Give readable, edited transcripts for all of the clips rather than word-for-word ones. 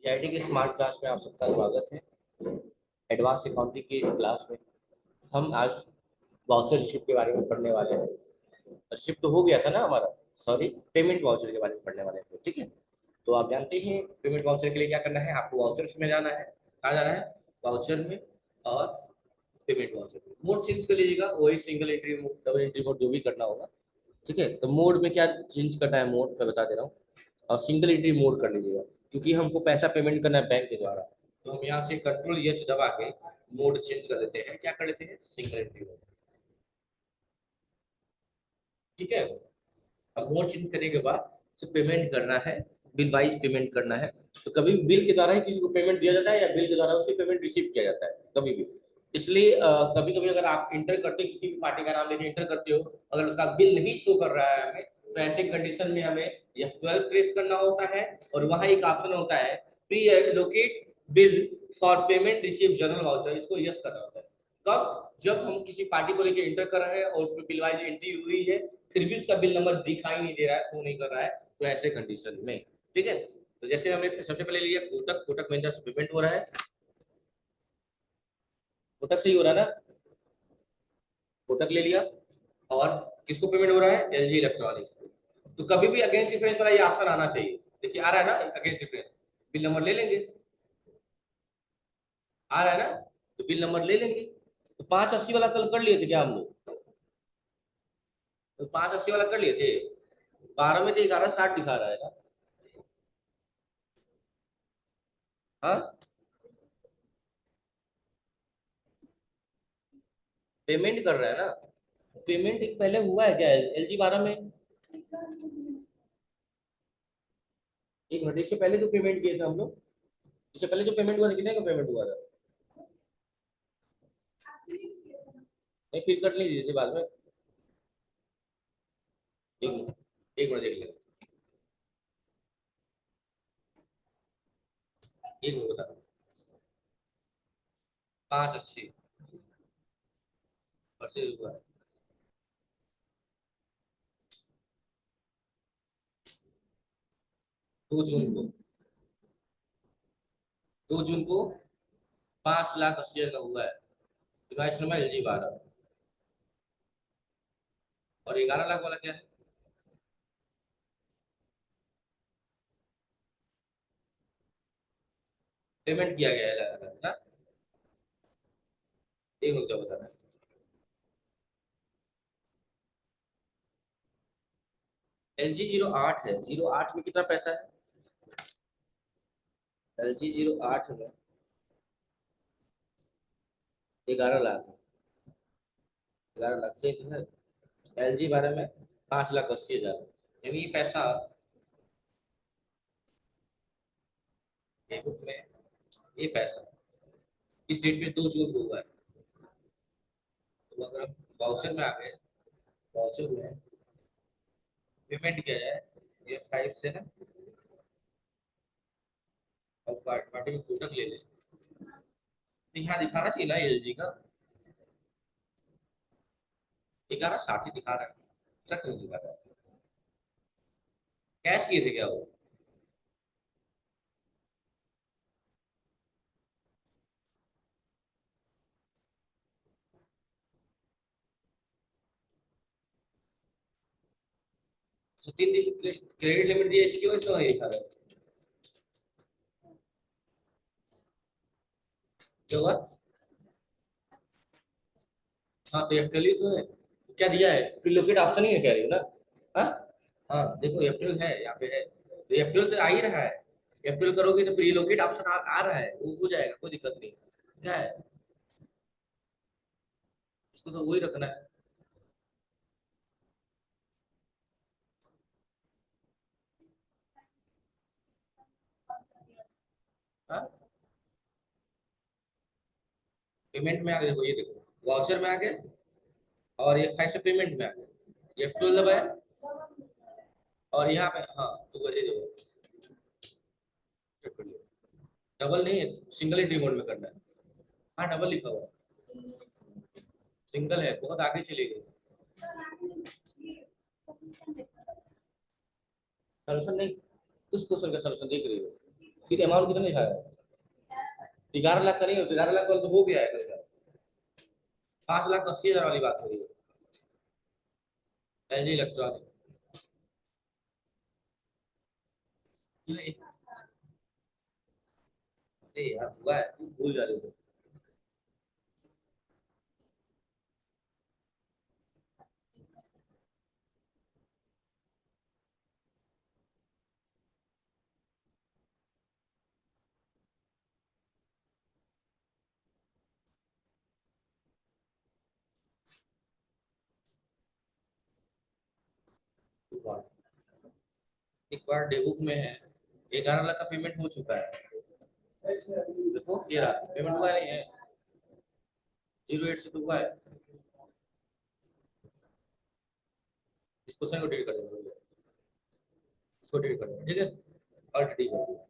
CIT की smart class में आप सबका स्वागत है। एडवांस अकाउंटिंग की इस क्लास में हम आज वाउचर रिसिप्ट के बारे में पढ़ने वाले हैं। रिसिप्ट तो हो गया था ना हमारा, सॉरी, पेमेंट वाउचर के बारे में पढ़ने वाले हैं। ठीक है, तो आप जानते हैं पेमेंट वाउचर के लिए क्या करना है। आपको वाउचर्स में जाना है। कहाँ जाना है? वाउचर में। और पेमेंट वाउचर में मोड चेंज कर लीजिएगा, वही single entry mode, double entry mode, जो भी करना होगा। ठीक है, तो मोड में क्या चेंज करना है, मोड मैं बता दे रहा हूँ। और सिंगल एंट्री मोड कर लीजिएगा, क्योंकि हमको पैसा पेमेंट करना है बैंक के द्वारा। तो हम यहाँ से कंट्रोल एच दबा के मोड चेंज कर देते हैं। क्या कर लेते हैं? Single entry mode. ठीक है, अब मोड चेंज करने के बाद से पेमेंट करना है, बिल वाइज पेमेंट करना है। तो कभी बिल के द्वारा ही किसी को पेमेंट दिया जाता है या बिल के द्वारा उसे पेमेंट रिसीव किया जाता है, कभी भी। इसलिए कभी कभी अगर आप इंटर करते हो, किसी भी पार्टी का नाम लेके इंटर करते हो, अगर उसका बिल नहीं शो कर रहा है हमें, तो ऐसे कंडीशन में हमें F12 प्रेस करना होता है। और वहाँ एक ऑप्शन होता है, pre allocate bill for payment receive general voucher, इसको यस करना होता है। कब? जब हम किसी पार्टी को लेके एंटर कर रहे हैं और उसमें बिल वाइज एंट्री हुई है, फिर भी उसका बिल नंबर दिखाई नहीं दे रहा है, शो नहीं कर रहा है, तो ऐसे कंडीशन में। ठीक है, तो जैसे हमने सबसे पहले लिया कोटक, कोटक महिंद्रा से पेमेंट हो रहा है। कोटक से ही हो रहा है ना, कोटक ले लिया। और किसको पेमेंट हो रहा है? LG electronics. तो कभी भी अगेंस्ट डिफरेंस वाला ये ऑप्शन आना चाहिए। देखिए आ रहा है ना अगेंस्ट डिफरेंस, बिल नंबर ले लेंगे। आ रहा है ना, तो बिल नंबर ले लेंगे। तो 580 वाला कल कर लिए थे क्या हम लोग? तो 580 वाला कर लिए थे। 12 में तो 1160 दिखा रहा है ना। हाँ, पेमेंट कर रहा है ना। पेमेंट एक पहले हुआ है क्या एलजी 12 में? एक घंटे से पहले तो पेमेंट किए थे हम लोग। इससे पहले जो पेमेंट हुआ था, कितने का पेमेंट हुआ था? नहीं, फिर कट नहीं दिए थे बाद में। एक मिनट, एक मिनट देख लेते, एक मिनट बता। 580 परसेंट हुआ है। 2 जून को, 2 जून को 5,80,000 का हुआ है। Device number LG 12। और 11 लाख वाला क्या है? पेमेंट किया गया है 11 लाख ना। एक मिनट, क्या बता रहा है? एलजी 08 है, 08 में कितना पैसा है? एलजी 08 में 11 लाख। 11 लाख से तो है। एलजी 12 में 5,80,000। यानी ये पैसा एक में, ये पैसा इस डेट में 2 जून को हुआ है। तो अगर हम वाउचर में आ गए, वाउचर में पेमेंट किया जाए, ये 5 से ना, और पार्टी में कोटक ले ले, तो यहाँ दिखाना चाहिए ना एलजी का 1160 ही दिखा रहा है। ऐसा क्यों दिखा रहा है? कैश किए थे क्या वो? तो 3 दिन क्रेडिट लिमिट दिया, इसकी वजह से नहीं दिखा रहा है। क्या हुआ? हाँ, तो एयरटेल ही तो है। क्या दिया है? प्रीलोकेट ऑप्शन ही है, कह रही हो ना? हाँ, हाँ देखो एयरटेल है, यहाँ पे है, तो एयरटेल तो आ ही रहा है। एयरटेल करोगे तो प्रीलोकेट ऑप्शन आ रहा है, वो हो जाएगा, कोई दिक्कत नहीं। क्या है, इसको तो वही रखना है। हाँ, पेमेंट में आ गए, देखो ये देखो वाउचर में आ गए। और ये 5 से पेमेंट में आ गए, F12 दबाया। और यहाँ पे हाँ, तो ये देखो, डबल नहीं है, सिंगल ही डिमोड में करना है। हाँ, डबल लिखा हुआ है। सिंगल है, बहुत आगे चली गई। सोल्यूशन नहीं, कुछ क्वेश्चन का सोल्यूशन देख रही हो? फिर अमाउंट कितना लिखा है? 11 लाख का नहीं होता, 11 लाख वाला तो हो गया है पैसा। 5,80,000 वाली बात हो रही है। LG electronic. अरे यार हुआ है, तू भूल जा रही हो। एक बार डेबुक में है, 11 लाख का पेमेंट हो चुका है। देखो ये रहा पेमेंट हुआ नहीं है, 08 से तो हुआ है। इस क्वेश्चन को डिलीट कर देंगे, इसको डिलीट कर देंगे, ठीक है। अल्ट डी कर दिया,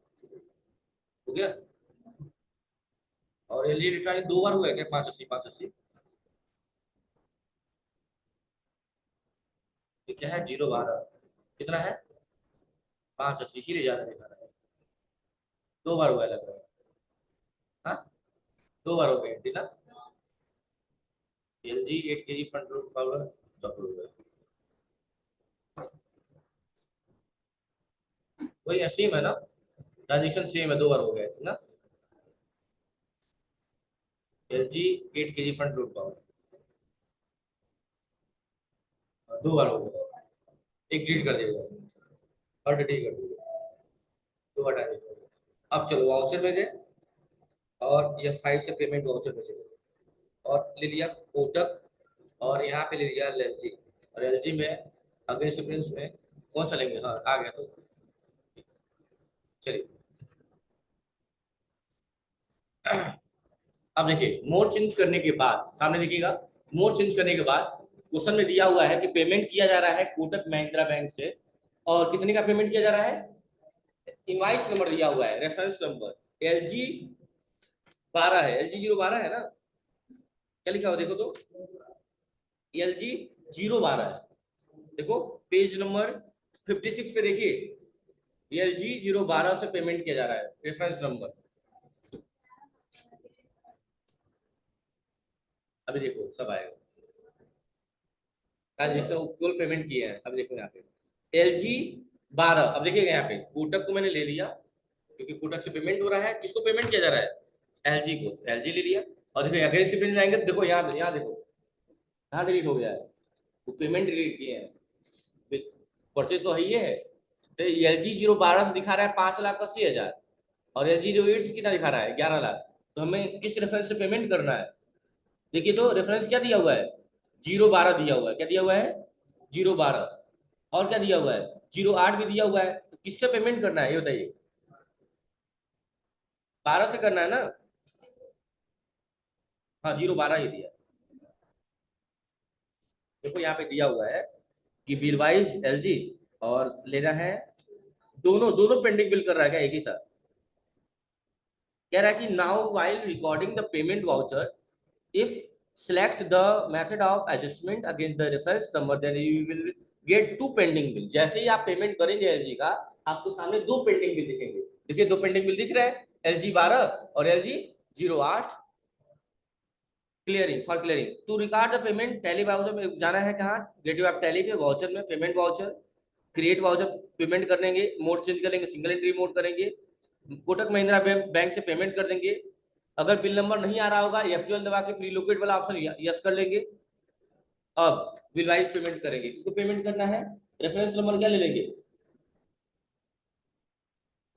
हो गया। और एलजी इलेक्ट्रॉनिक 2 बार हुआ है क्या? 580 580। ये क्या है? 012 कितना है? 580, इसीलिए ज्यादा दिखा रहा है। 2 बार हुआ है लग रहा है। हाँ 2 बार हो गए ठीक ना। LG 8 kg front load power double हुआ है। वही सेम है ना, ट्रांजिशन सेम है, 2 बार हो गया है ना। LG 8 kg front load power 2 बार हो गया। एक डिलीट कर दिया और डिलीट कर दिया, 2 हटा दिया। अब चलो वाउचर में गए और ये 5 से पेमेंट वाउचर में चले गए और ले लिया कोटक, और यहाँ पे ले लिया एलजी। और एलजी में अगले सीक्वेंस में कौन सा लेंगे? हाँ आ गया तो चलिए। अब देखिए मोड चेंज करने के बाद सामने देखिएगा, मोड चेंज करने के बाद क्वेश्चन में दिया हुआ है कि पेमेंट किया जा रहा है कोटक महिंद्रा बैंक से, और कितने का पेमेंट किया जा रहा है? इनवाइस नंबर दिया हुआ है, रेफरेंस नंबर LG 12 है, LG 012 है ना। क्या लिखा हुआ देखो तो, LG 012 है। देखो पेज नंबर 56 पे देखिए, LG 012 से पेमेंट किया जा रहा है, रेफरेंस नंबर। अभी देखो सब आएगा, आज जिससे कुल पेमेंट किए हैं। अभी देखो यहाँ पे LG 12, अब देखिएगा यहाँ पे कोटक को मैंने ले लिया क्योंकि कोटक से पेमेंट हो रहा है। किसको पेमेंट किया जा रहा है? एलजी को, एलजी ले लिया। और देखो अगले से पेमेंट आएंगे तो देखो यहाँ देखो कहाँ डिलीट हो गया है, वो पेमेंट डिलीट किए हैं। परचेज तो है ये है। तो LG 012 से दिखा रहा है 5,80,000, और LG 08 से कितना दिखा रहा है? 11 लाख। तो हमें किस रेफरेंस से पेमेंट करना है? देखिए तो रेफरेंस क्या दिया हुआ है? 012 दिया हुआ है। क्या दिया हुआ है? 012। और क्या दिया हुआ है? 08 भी दिया हुआ है। तो किससे पेमेंट करना है ये बताइए? 12 से करना है ना। हाँ 012 ही दिया। देखो यहाँ पे दिया हुआ है कि बिल वाइज एलजी, और लेना है, दोनों दोनों पेंडिंग बिल कर रहा है क्या एक ही साथ? कह रहा है कि now while recording the payment voucher, if select the method of adjustment against the reference number, then you will get 2 pending bill. जैसे ही आप पेमेंट करेंगे एलजी का, आपको सामने 2 पेंडिंग बिल दिखेंगे। देखिए 2 पेंडिंग बिल दिख रहे हैं, LG 12 और LG 08। Clearing for clearing to record the payment Tally voucher में जाना है कहाँ? गेटवे ऑफ टैली पे वाउचर में payment voucher create voucher, payment कर देंगे, मोड चेंज करेंगे, सिंगल एंट्री मोड करेंगे, कोटक महिंद्रा बैंक से पेमेंट कर देंगे। अगर बिल नंबर नहीं आ रहा होगा F12 दबा के प्री लोकेट वाला ऑप्शन यस कर लेंगे। अब बिल वाइज पेमेंट करेंगे। किसको पेमेंट करना है? रेफरेंस नंबर क्या ले लेंगे?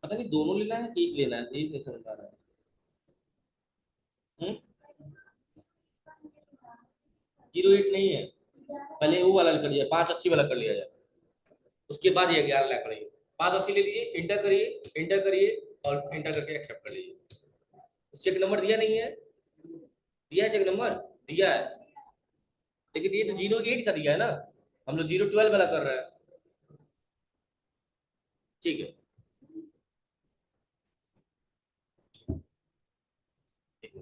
पता नहीं दोनों लेना है एक लेना है, एक नहीं समझ आ रहा है। 08 नहीं है, पहले वो वाला कर लिया, 580 वाला कर लिया जाए, उसके बाद ये 11 लाख करेंगे। 580 ले लीजिए, इंटर करिए, इंटर करिए, और इंटर करके एक्सेप्ट कर लीजिए। चेक नंबर दिया नहीं है? दिया है चेक नंबर, दिया है। लेकिन ये तो 08 का दिया है ना, हम लोग 012 वाला कर रहे हैं। ठीक है, ठीक है।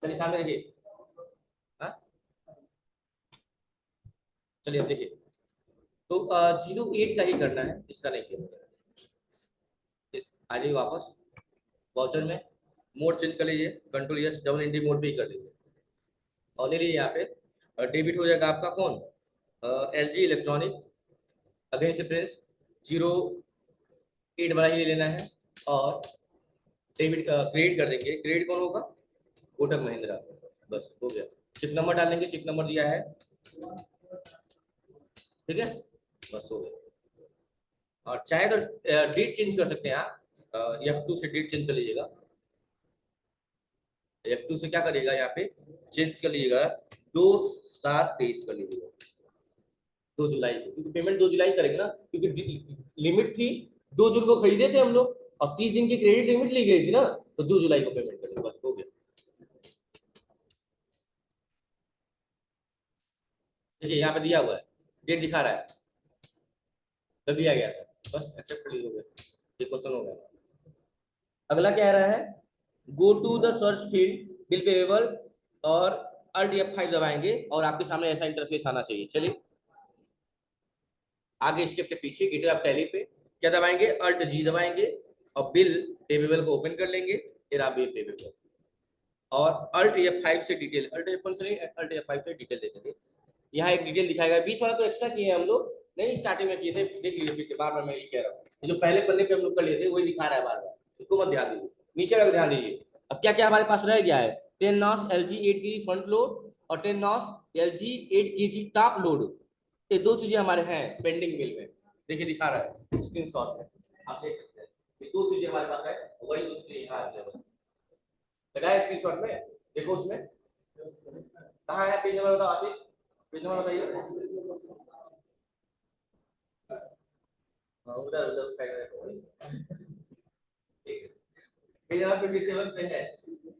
चलिए सामने देखिए। हाँ चलिए अब देखिए, तो 08 का ही करना है, इसका नहीं किया। आ जाइए वापस वाउचर में, मोड चेंज कर लीजिए, control yes double entry mode पे ही कर लीजिए और ले लीजिए यहाँ पे। डेबिट हो जाएगा आपका कौन, LG इलेक्ट्रॉनिक, अगेन से प्रेस 08 वाला ही ले लेना है और डेबिट क्रेडिट कर देंगे। क्रेडिट कौन होगा, कोटक महिंद्रा। बस हो गया, चिप नंबर डाल देंगे, चिप नंबर दिया है, ठीक है, बस हो गया। और चाहे तो डेट चेंज कर सकते हैं आप, F2 से डेट चेंज कर लीजिएगा। F2 से क्या करिएगा, यहाँ पे चेंज कर लीजिएगा 2/7/23 कर लीजिएगा, 2 जुलाई को, क्योंकि पेमेंट 2 जुलाई करेंगे ना, क्योंकि लिमिट थी 2 जून को खरीदे थे हम लोग और 30 दिन की क्रेडिट लिमिट ली गई थी ना, तो 2 जुलाई को पेमेंट करेंगे, बस हो गया। देखिए यहाँ पे दिया हुआ है, डेट दिखा रहा है, तब दिया गया था, बस एक्सेप्ट कर लीजिए, ये क्वेश्चन हो गया। अगला क्या आ रहा है, go to the search field bill payable और अल्ट F5 दबाएंगे और आपके सामने ऐसा इंटरफेस आना चाहिए। चलिए आगे स्टेप के पीछे गेटवे ऑफ टैली पे क्या दबाएंगे, अल्ट G दबाएंगे और बिल पेएबल को ओपन कर लेंगे, फिर आप बिल पेएबल और अल्ट F5 से डिटेल, अल्ट F1 से नहीं, अल्ट F5 से डिटेल दे देंगे। यहाँ एक डिटेल दिखाएगा, 20 वाला तो एक्स्ट्रा किए हम लोग, नहीं स्टार्टिंग में किए थे, देख लीजिए फिर से, बार बार मैं ये कह रहा हूँ, जो पहले पन्ने पे हम लोग कर लिए थे वही दिखा रहा है बार बार, उसको मत ध्यान दीजिए, नीचे वाला ध्यान दीजिए। अब क्या क्या हमारे पास रह गया है, 10 नॉस LG 8 kg फ्रंट लोड और 10 नॉस LG 8 kg टॉप लोड, ये दो चीजें हमारे हैं पेंडिंग बिल में, देखिए दिखा रहा है स्क्रीनशॉट में, आप देख सकते हैं, ये दो चीजें हमारे पास है, वही दो चीजें यहाँ आ गई, लगाया स्क्रीनशॉट में, देखो उसमें कहाँ है पेज नंबर, बताओ आशीष, पेज नंबर बताइए। उधर उधर साइड में, पेज नंबर 57 पे है,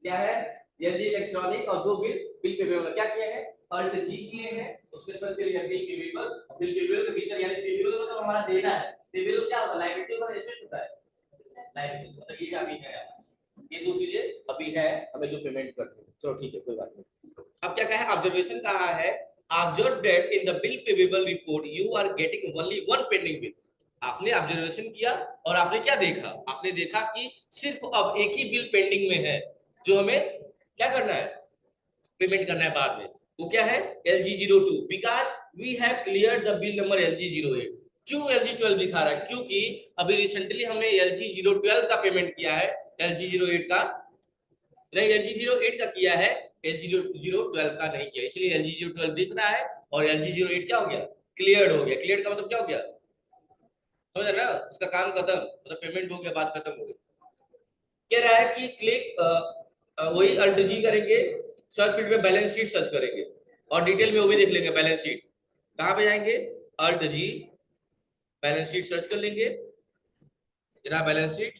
क्या है, यदि इलेक्ट्रॉनिक और दो बिल, बिल पेबल क्या किए हैं, अल्ट जी किए हैं, उसके सर्च के लिए बिल पेबल, बिल पेबल के भीतर यानी पेबल मतलब हमारा देना है, पेबल क्या होता है, लायबिलिटी और एसेट होता है, लायबिलिटी मतलब ये अभी है, ये दो चीजें अभी है हमें जो पेमेंट करनी है, चलो ठीक है कोई बात नहीं। अब क्या कहा है, ऑब्जर्वेशन कहा है, observe that in the bill payable report you are getting only one pending bill. आपने ऑब्जर्वेशन किया और आपने क्या देखा, आपने देखा कि सिर्फ अब एक ही बिल पेंडिंग में है जो हमें क्या करना है, पेमेंट करना है बाद में, वो क्या है, LG02, because we have clear the bill number LG08। क्यों LG12 दिखा रहा है, क्योंकि अभी रिसेंटली हमने LG012 का पेमेंट किया है, LG08 का नहीं, LG08 का किया है, LG012 का नहीं किया, इसलिए LG012 दिख रहा है और LG08 क्या हो गया, क्लियर हो गया। क्लियर का मतलब क्या हो गया, समझ रहे ना, उसका काम खत्म, मतलब पेमेंट हो गया, बात खत्म हो गई। कह रहा है कि क्लिक वही अल्ट जी करेंगे, सर्च फील्ड में बैलेंस शीट सर्च करेंगे और डिटेल में वो भी देख लेंगे, बैलेंस शीट कहाँ पे जाएंगे, अल्ट जी बैलेंस शीट सर्च कर लेंगे, जरा बैलेंस शीट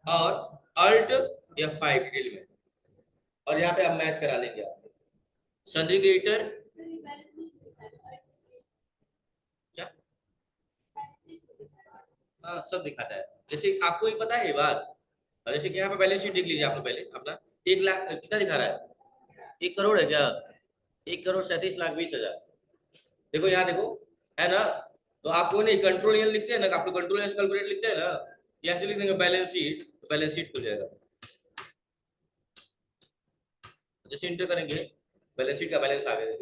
और अल्ट F5 डिटेल में, और यहाँ पे आप मैच करा लेंगे, आप सन्ड्री क्रेडिटर क्या, हाँ सब दिखाता है, जैसे आपको ही पता है ये बात, जैसे कि यहाँ पे बैलेंस शीट देख लीजिए आप लोग पहले अपना, 1 लाख कितना दिखा रहा है, 1 करोड़ है क्या, 1,37,20,20,000, देखो यहाँ देखो, है ना। तो आपको नहीं कंट्रोल एल लिखते हैं ना, आपको कंट्रोल एल कैलकुलेट लिखते हैं ना, या ऐसे लिख देंगे बैलेंस शीट, तो बैलेंस शीट खुल जाएगा। जैसे इंटर करेंगे बैलेंस शीट का बैलेंस आ गया,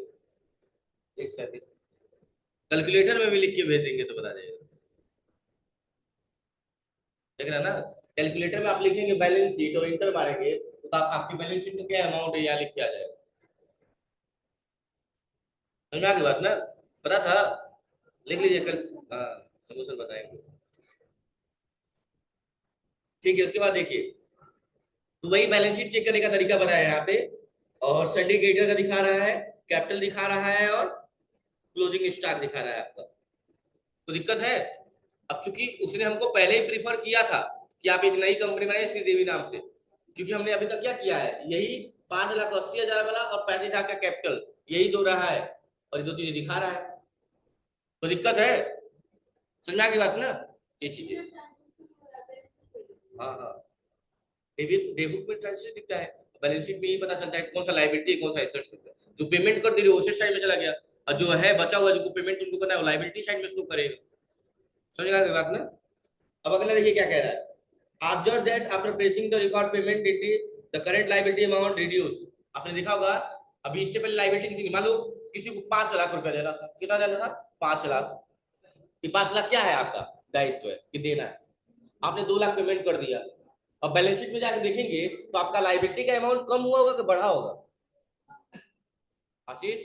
एक सेकंड कैलकुलेटर में भी लिख के भेज देंगे तो बता देगा, देख रहे हैं ना। कैलकुलेटर में आप लिखेंगे बैलेंस शीट और इंटर मारेंगे तो आपकी बैलेंस शीट में क्या अमाउंट है यहाँ लिख के आ जाएगा। समझ में आ गई बात ना, पता था, लिख लीजिए कल। हाँ, सलूशन बताएंगे। ठीक है, उसके बाद देखिए, तो वही बैलेंस शीट चेक करने का तरीका बताया यहाँ पे, और सिंडिकेटर का दिखा रहा है, कैपिटल दिखा रहा है, और क्लोजिंग स्टॉक दिखा रहा है आपका। तो दिक्कत है। अब चूंकि उसने हमको पहले ही प्रीफर किया था कि आप एक नई कंपनी बनाए श्रीदेवी नाम से, क्योंकि हमने अभी तक क्या किया है, यही 5,80,000 वाला और 35,000 का कैपिटल, यही दो रहा है, और ये दो चीजें दिखा रहा है। तो दिक्कत है, समझा की बात ना, ये चीजें। हाँ हाँ, डेबिट में ट्रांजेक्शन दिखता है, बैलेंस शीट में ये पता चलता है कौन सा लायबिलिटी कौन सा एसेट है। जो पेमेंट कर दे रही है उसी साइड में चला गया, और जो है बचा हुआ जो पेमेंट उनको करना है वो लायबिलिटी साइड में उसको करेगा। समझेगा की बात ना। अब अगला देखिए क्या कह रहा है, observe that after placing the record payment डिटी the current liability amount reduce. आपने देखा होगा, अभी इससे पहले लायबिलिटी किसी की, मान लो किसी को 5 लाख रुपया देना था, कितना देना था, 5 लाख। ये 5 लाख क्या है, आपका दायित्व है कि देना है, आपने 2 लाख पेमेंट कर दिया। अब बैलेंस शीट में जाकर देखेंगे तो आपका लायबिलिटी का अमाउंट कम हुआ होगा कि बढ़ा होगा, आशीष,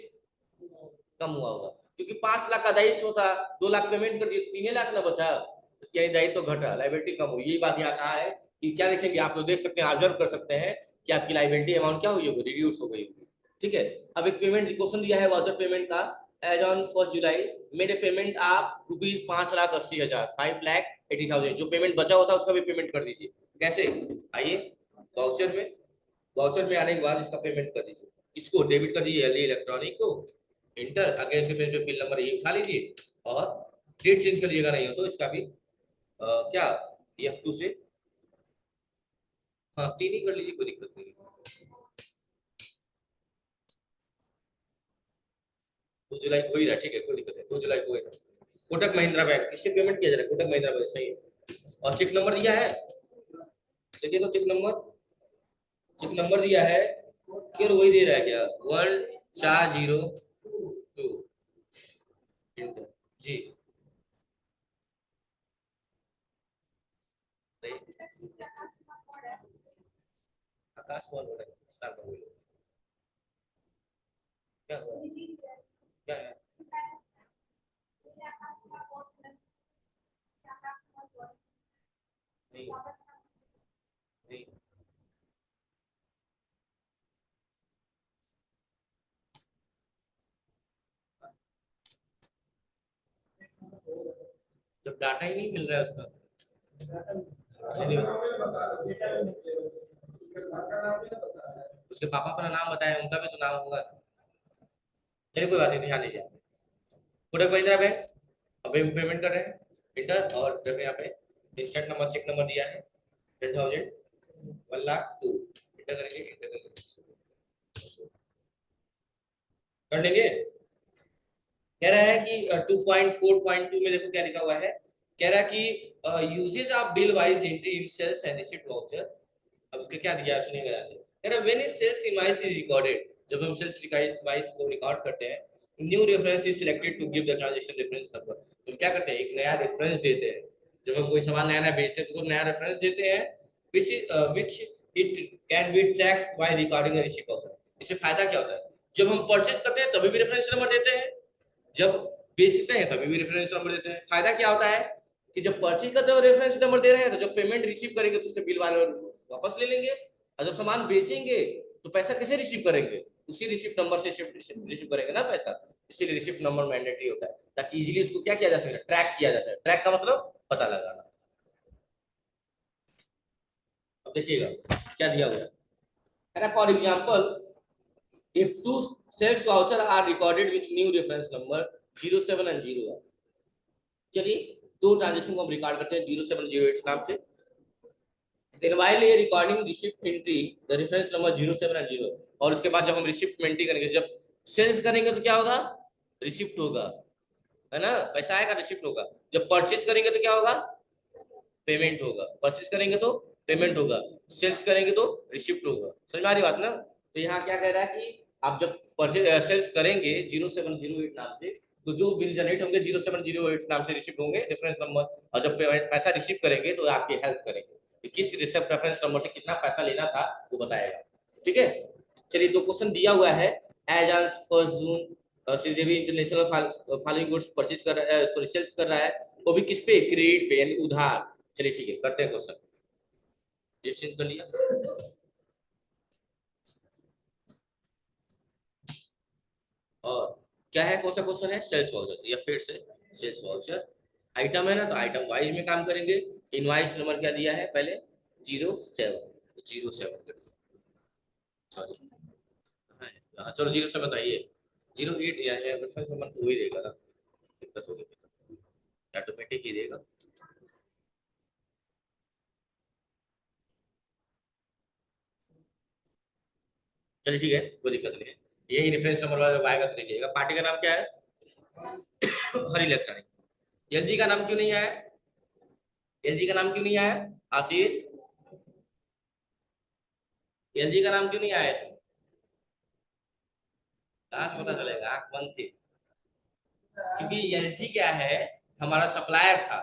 कम हुआ होगा, क्योंकि 5 लाख का दायित्व था, 2 लाख पेमेंट कर दिए, 3 लाख ना बचा, तो क्या दायित्व घटा, लायबिलिटी कम हुई। यही बात यहाँ कहा है कि क्या देखेंगे, आप लोग देख सकते हैं, ऑब्जर्व कर सकते हैं कि आपकी लायबिलिटी अमाउंट क्या हुई होगी, रिड्यूस हो गई होगी। ठीक है, अब एक पेमेंट क्वेश्चन दिया है वाउचर पेमेंट का, as on 1 July made a payment आप ₹5,80,000, 5,80,000, जो पेमेंट बचा होता है उसका भी पेमेंट कर दीजिए। कैसे, आइए वाउचर में, वाउचर में आने के बाद इसका पेमेंट कर दीजिए, इसको डेबिट कर दीजिए एलई इलेक्ट्रॉनिक को, इंटर आगे से पेज पे बिल नंबर ये उठा लीजिए, और डेट चेंज कर लीजिएगा, नहीं हो तो इसका भी क्या F2 से, हाँ 3 ही कर लीजिए, कोई दिक्कत नहीं। 2 जुलाई को ही रहा, ठीक है, कोई दिक्कत नहीं, 2 जुलाई को ही रहा। कोटक महिंद्रा बैंक, किससे पेमेंट किया जा रहा है, कोटक महिंद्रा बैंक, सही है। और चेक नंबर दिया है, देखिए तो चेक नंबर दिया है, फिर वही दे रहा है क्या, 1402 जी, आकाश कौन हो रहा है, क्या हुआ, क्या है, नहीं नहीं, जब डाटा ही नहीं मिल रहा है उसका, चलिए उसके पापा अपना नाम बताया, उनका भी तो नाम होगा, चलिए कोई बात नहीं, ध्यान दीजिए। कोटक महिंद्रा बैंक, अभी हम पेमेंट कर रहे हैं, इंटर, और देखो यहाँ पे इंस्टेंट नंबर, चेक नंबर दिया है 10,000, 1,02,000, इंटर करेंगे, इंटर करेंगे, कर लेंगे। कह रहा है कि 2.4.2 में देखो क्या लिखा हुआ है, कह रहा है कि uses of bill wise entry in sales and receipt voucher. अब उसके क्या दिया है सुनिएगा यहाँ से, कह रहा है when sales invoice is recorded, जब हम सेल्स इनवॉइस को रिकॉर्ड करते हैं, new reference is selected to give the transaction reference number. तो क्या करते हैं, एक नया रेफरेंस देते हैं, जब हम कोई सामान नया नया बेचते हैं तो नया रेफरेंस देते हैं, which it can be tracked by recording a receipt also। इससे फायदा क्या होता है, जब हम परचेज करते हैं तभी भी रेफरेंस नंबर देते हैं, जब बेचते हैं तभी भी रेफरेंस नंबर देते हैं। फायदा क्या होता है कि जब परचेज करते हो रेफरेंस नंबर दे रहे हैं, तो जब पेमेंट रिसीव करेंगे तो उससे बिल वाले वापस ले लेंगे, और जब सामान बेचेंगे तो पैसा कैसे रिसीव करेंगे, उसी रिसिप्ट नंबर से रिसीव करेंगे ना पैसा, इसीलिए रिसिप्ट नंबर मैंडेटरी होता है, ताकि इजीली उसको क्या किया जा सके, ट्रैक किया जा सके। ट्रैक का मतलब पता लगाना। अब देखिएगा क्या दिया हुआ है, for example if two sales voucher are recorded with new reference number 07 and 01, चलिए दो ट्रांजेक्शन को हम रिकॉर्ड करते हैं 0708 नाम से, then while a recording receipt entry the reference number 07 and 0, और उसके बाद जब हम रिसिप्ट में एंट्री करेंगे, जब सेल्स करेंगे तो क्या होगा, रिसिप्ट होगा, है ना, पैसा आएगा रिसिप्ट होगा। जब परचेज करेंगे तो क्या होगा, पेमेंट होगा। परचेज करेंगे तो पेमेंट होगा, सेल्स करेंगे तो रिसिप्ट होगा। समझ में आ रही बात ना। तो यहाँ क्या कह रहा है कि आप जब परचेज सेल्स करेंगे 0708 नाम से, तो जो बिल जनरेट होंगे 0708 नाम से रिसिप्ट होंगे रेफरेंस नंबर, और जब पैसा रिसीव करेंगे तो आपकी हेल्प करेंगे कि किस रिसिप्ट रेफरेंस नंबर से कितना पैसा लेना था वो बताएगा। ठीक है, चलिए दो क्वेश्चन दिया हुआ है। As on 1 June Sridevi international following goods purchase कर रहा है, सॉरी सेल्स कर रहा है, वो भी किस पे, क्रेडिट पे यानी उधार। चलिए ठीक है, करते हैं क्वेश्चन। ये चेंज कर लिया। और क्या है, कौन सा क्वेश्चन है, सेल्स वाउचर, या फिर से सेल्स वाउचर आइटम है ना, तो आइटम वाइज में काम करेंगे। इनवाइस नंबर क्या दिया है पहले, 07 सॉरी, हाँ चलो 07 तो आइए, 08 या रेफरेंस नंबर तो वही देगा ना, दिक्कत होगी, ऑटोमेटिक ही देगा। चलिए ठीक है, कोई दिक्कत नहीं है, यही रेफरेंस नंबर वाला आएगा तो लीजिएगा। पार्टी का नाम क्या है, हर इलेक्ट्रॉनिक। एलजी का नाम क्यों नहीं आया, एलजी का नाम क्यों नहीं आया आशीष, एलजी का नाम क्यों नहीं आया, कहाँ से पता चलेगा, आंख बंद थी। क्योंकि एलजी क्या है, हमारा सप्लायर था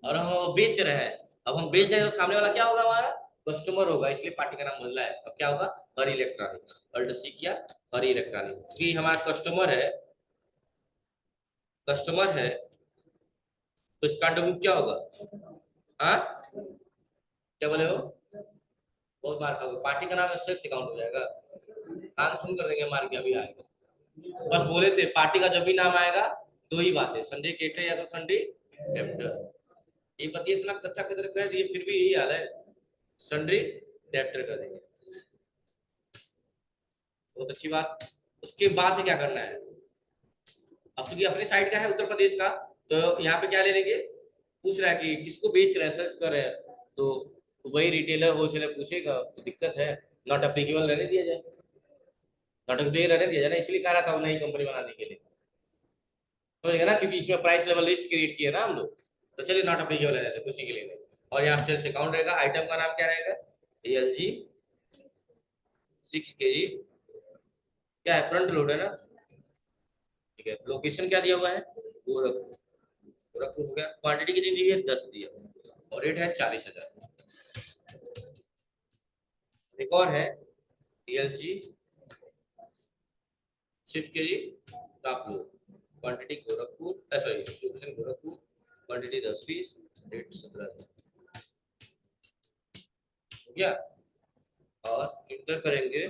और हम बेच रहे हैं। अब हम बेच रहे हैं तो सामने वाला क्या होगा, हमारा कस्टमर होगा, इसलिए पार्टी का नाम बदला है। अब क्या होगा, हर इलेक्ट्रॉनिक, अल्ट सी किया, हर इलेक्ट्रॉनिक, क्योंकि हमारा कस्टमर है तो इसका डब्ल्यू क्या होगा, हाँ क्या बोले हो, बहुत मार खाओगे। पार्टी का नाम स्ट्रेस अकाउंट हो जाएगा, कान सुन कर देंगे मार के, अभी आएगा। बस बोले थे पार्टी का जब भी नाम आएगा दो ही बातें, संडे केटर या तो संडे डेप्टर। ये पति इतना अच्छा कदर कर दिए फिर भी यही हाल है, संडे डेप्टर कर देंगे। बहुत अच्छी बात। उसके बाद से क्या करना है, अब क्योंकि अपने साइड का है उत्तर प्रदेश का, तो यहाँ पे क्या ले लेंगे, पूछ रहा है कि किसको बेच रहे हैं, सर्च कर रहे हैं, तो वही रिटेलर होलसेलर पूछेगा तो दिक्कत है, नॉट अप्लीकेबल रहने दिया जाए, नॉट अप्लीकेबल रहने दिया जाए ना, इसलिए कह रहा था वो नई कंपनी बनाने के लिए, समझेगा ना, क्योंकि इसमें प्राइस लेवल लिस्ट क्रिएट किया ना हम लोग, तो चलिए नॉट अप्लीकेबल रहने देते, कुछ के लिए नहीं। और यहाँ सेल्स अकाउंट रहेगा, आइटम का नाम क्या रहेगा, एलजी 6 kg, क्या है, फ्रंट लोड है ना, ठीक है। लोकेशन क्या दिया हुआ है, गोरखपुर, गोरखपुर हो गया। क्वांटिटी कितनी दी है, 10 दिया, और रेट है 40,000। एक और है L G 6 kg top load, quantity Gorakhpur, sorry location Gorakhpur, quantity 10 piece, rate 17,000 हो गया। और इंटर करेंगे,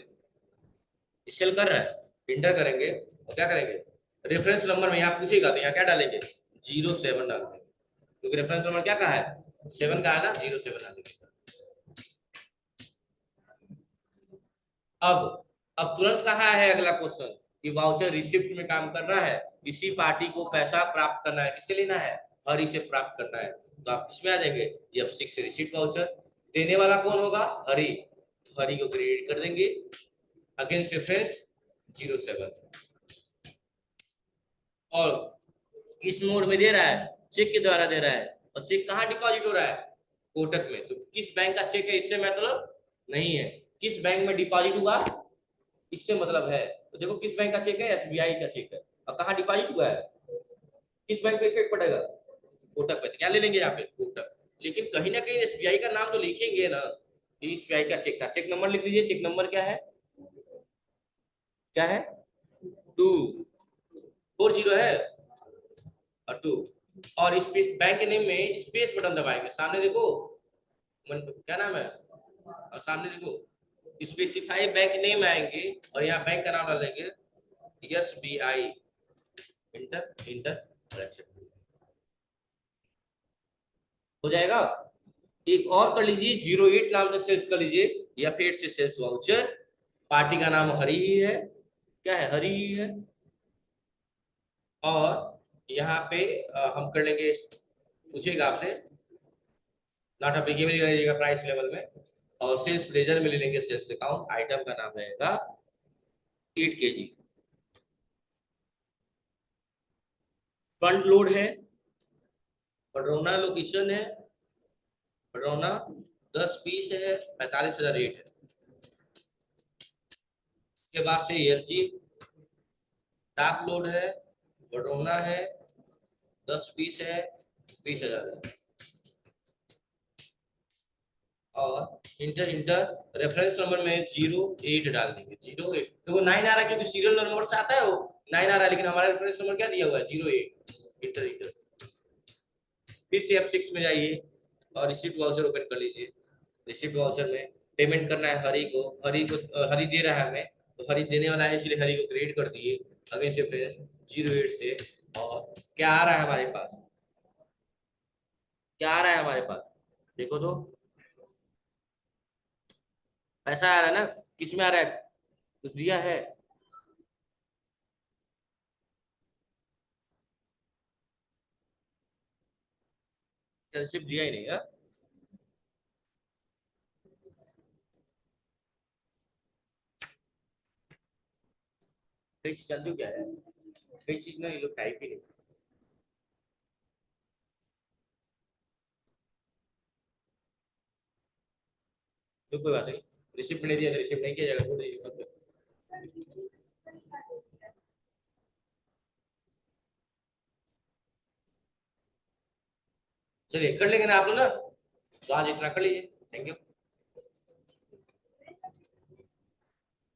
सेल कर रहा है, इंटर करेंगे और क्या करेंगे, रेफरेंस नंबर में यहाँ पूछेगा तो यहाँ क्या डालेंगे, 07 डालेंगे, क्योंकि रेफरेंस नंबर क्या कहा है, 7 का है ना, 07 डालेंगे। अब तुरंत कहा है अगला क्वेश्चन कि वाउचर रिसिप्ट में काम कर रहा है, इसी पार्टी को पैसा प्राप्त करना है, किससे लेना है, हरी से प्राप्त करना है, तो आप किसमें आ जाएंगे, F6 रिसिप्ट वाउचर। देने वाला कौन होगा, हरी, तो हरी को क्रेडिट कर देंगे अगेंस्ट रेफरेंस 07। और किस मोड में दे रहा है, चेक के द्वारा दे रहा है, और चेक कहाँ डिपॉजिट हो रहा है, कोटक में। तो किस बैंक का चेक है इससे मतलब नहीं है, किस बैंक में डिपॉजिट हुआ इससे मतलब है। तो देखो किस बैंक का चेक है, एसबीआई का चेक है, और कहाँ डिपॉजिट हुआ है, किस बैंक पे इफेक्ट पड़ेगा, कोटक पे। तो क्या ले लेंगे यहाँ पे, कोटक। लेकिन कहीं ना कहीं एसबीआई का नाम तो लिखेंगे ना, एसबीआई का चेक था, चेक नंबर लिख लीजिए, चेक नंबर क्या है, क्या है, 240 है, और 2, और इस बैंक के नेम में स्पेस बटन दबाएंगे, सामने देखो क्या नाम है, और सामने देखो स्पेसिफाई बैंक नेम आएंगे, और यहाँ बैंक का नाम डाल देंगे एसबीआई, इंटर इंटर, हो जाएगा। एक और कर लीजिए, 08 नाम से सेल्स कर लीजिए, या फिर से सेल्स वाउचर, पार्टी का नाम हरी ही है, क्या है, हरी ही है। और यहाँ पे हम कर लेंगे, पूछेगा आपसे, नॉट अप्लीकेबल रहेगा प्राइस लेवल में, और सेल्स लेजर में ले लेंगे सेल्स अकाउंट, आइटम का नाम रहेगा 8 kg। फ्रंट लोड है, बडरौना लोकेशन है, बडरौना 10 पीस है, 45,000 रेट है। उसके बाद से एलजी टॉप लोड है, बडरौना है, 10 पीस है, 20,000 है। और इंटर इंटर रेफरेंस नंबर में 08 डाल देंगे, 08 तो वो 9 आ रहा है क्योंकि सीरियल नंबर से आता है, वो 9 आ रहा है, लेकिन हमारा रेफरेंस नंबर क्या दिया हुआ है 08। इंटर इंटर फिर से F6 में जाइए और रिसीप्ट वाउचर ओपन कर लीजिए। रिसीप्ट वाउचर में पेमेंट करना है हरी को, हरी दे रहा है हमें, तो हरी देने वाला है इसलिए हरी को क्रेडिट कर दिए अगेंस्ट रेफरेंस 08 से। और क्या आ रहा है हमारे पास, क्या आ रहा है हमारे पास, देखो तो पैसा आ रहा है ना, किस में आ रहा है, कुछ दिया है, रिसिप्ट दिया ही नहीं है। कई चीज चलती क्या है, कई चीज ना ये लोग टाइप ही नहीं। तो कोई बात नहीं, रिसिप्ट नहीं दिया तो रिसिप्ट नहीं किया जाएगा, छोड़ दीजिए। चलिए कर लेंगे ना आप लोग ना, तो आज इतना कर लीजिए। Thank you.